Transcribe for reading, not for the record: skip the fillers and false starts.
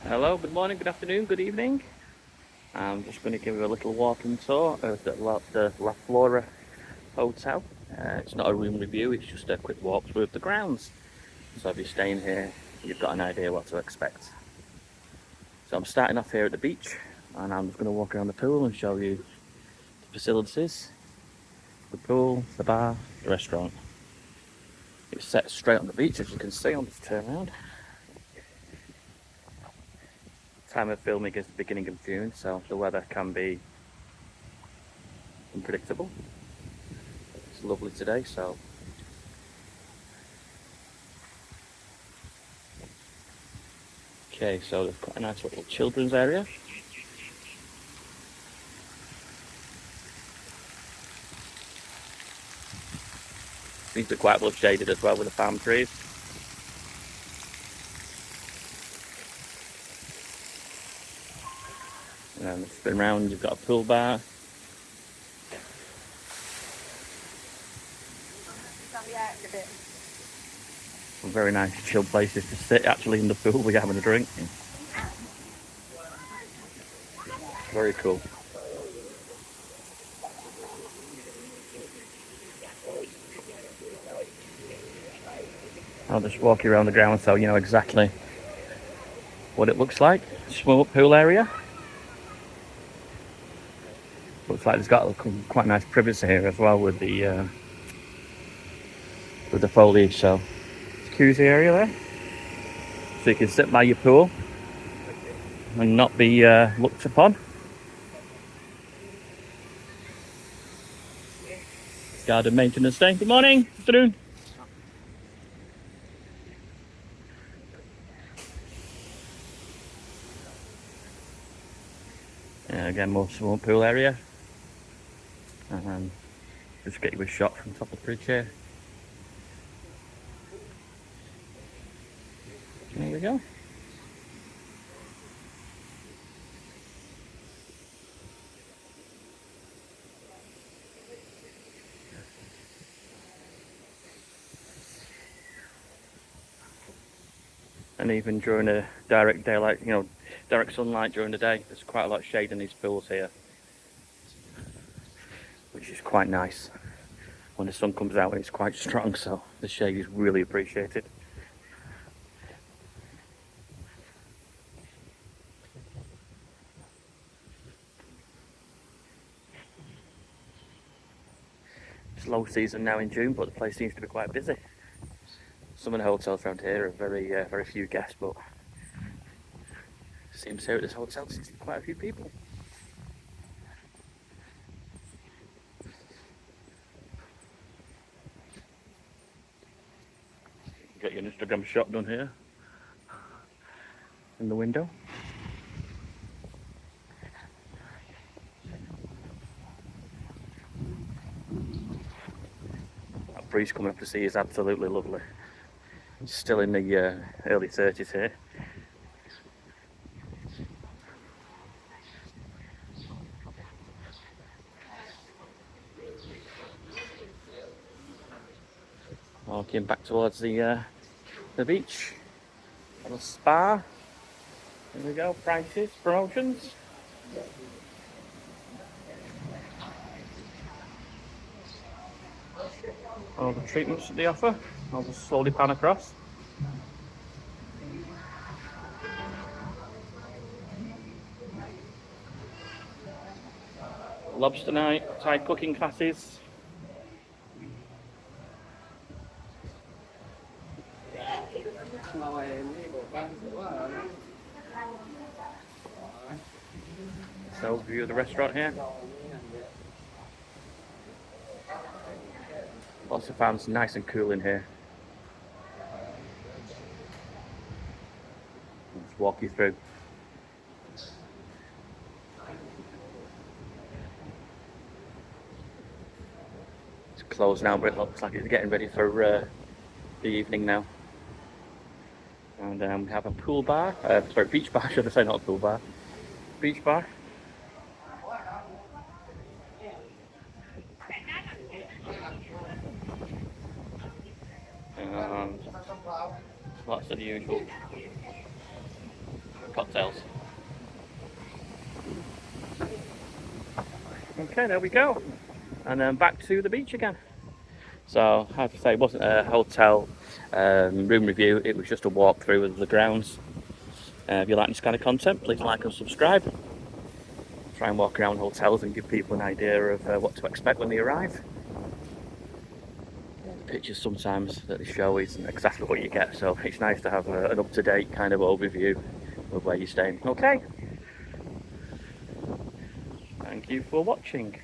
Hello, good morning, good afternoon, good evening. I'm just going to give you a little walking tour of the La Flora Hotel. It's not a room review, it's just a quick walk through of the grounds. So if you're staying here, you've got an idea what to expect. So I'm starting off here at the beach, and I'm just going to walk around the pool and show you the facilities. The pool, the bar, the restaurant. It's set straight on the beach, as you can see. I'll just turn around. Time of filming is the beginning of June, so the weather can be unpredictable. It's lovely today, so okay, so there's quite a nice little children's area. Seems to be quite well shaded as well with the palm trees. And then spin round, you've got a pool bar. Some very nice chill places to sit actually in the pool while you're having a drink. Very cool. I'll just walk you around the ground so you know exactly what it looks like. Swim up pool area. Looks like there's got quite nice privacy here as well with the foliage. So it's a jacuzzi area there, so you can sit by your pool and not be looked upon. Garden maintenance day. Good morning, afternoon. Again, more swimming pool area. And just get you a shot from top of the bridge here. There we go. And even during a direct daylight, direct sunlight during the day, there's quite a lot of shade in these pools here, which is quite nice. When the sun comes out, it's quite strong, so the shade is really appreciated. It's low season now in June, but the place seems to be quite busy. Some of the hotels around here are very few guests, but it seems here at this hotel seems to be quite a few people. Get your Instagram shot done here in the window. That breeze coming up to sea is absolutely lovely. It's still in the early 30s here. Walking back towards the beach. And the spa. Here we go, prices, promotions. All the treatments that they offer. I'll just slowly pan across. Lobster night, Thai cooking classes. So, view of the restaurant here. Also found some nice and cool in here. Let's walk you through. It's closed now, but it looks like it's getting ready for the evening now. And we have a pool bar, beach bar, should I say, not a pool bar. Beach bar. And lots of the usual cocktails. Okay, there we go. And then back to the beach again. So, I have to say, it wasn't a hotel room review, it was just a walkthrough of the grounds. If you like this kind of content, please like and subscribe. Try and walk around hotels and give people an idea of what to expect when they arrive. The pictures sometimes that they show isn't exactly what you get, so it's nice to have an up-to-date kind of overview of where you're staying. Okay. Thank you for watching.